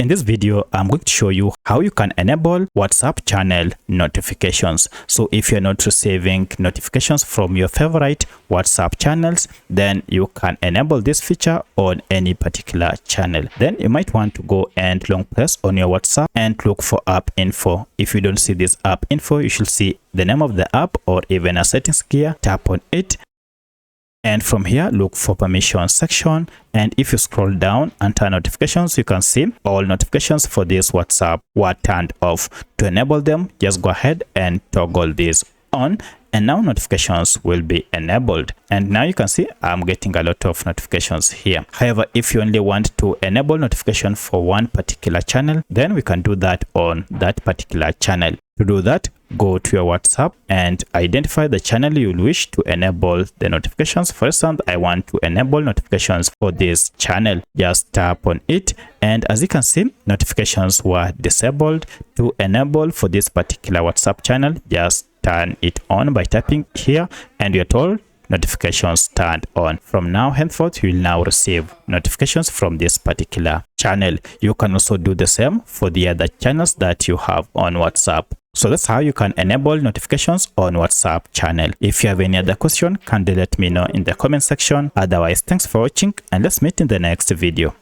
this video, I'm going to show you how you can enable WhatsApp channel notifications. So if you're not receiving notifications from your favorite WhatsApp channels, then you can enable this feature on any particular channel. Then you might want to go and long press on your WhatsApp and look for app info. If you don't see this app info, you should see the name of the app or even a settings gear. Tap on it. And from here, look for permissions section. And if you scroll down and turn notifications, you can see all notifications for this WhatsApp were turned off. To enable them, just go ahead and toggle this on. And now notifications will be enabled. And now you can see I'm getting a lot of notifications here. However, if you only want to enable notification for one particular channel, then we can do that on that particular channel. To do that, go to your WhatsApp and identify the channel you wish to enable the notifications. For instance, I want to enable notifications for this channel. Just tap on it, and as you can see, notifications were disabled. To enable for this particular WhatsApp channel, just turn it on by tapping here, and you're told notifications turned on. From now henceforth, you will now receive notifications from this particular channel. You can also do the same for the other channels that you have on WhatsApp. So that's how you can enable notifications on WhatsApp channel. If you have any other question, kindly let me know in the comment section. Otherwise, thanks for watching, and let's meet in the next video.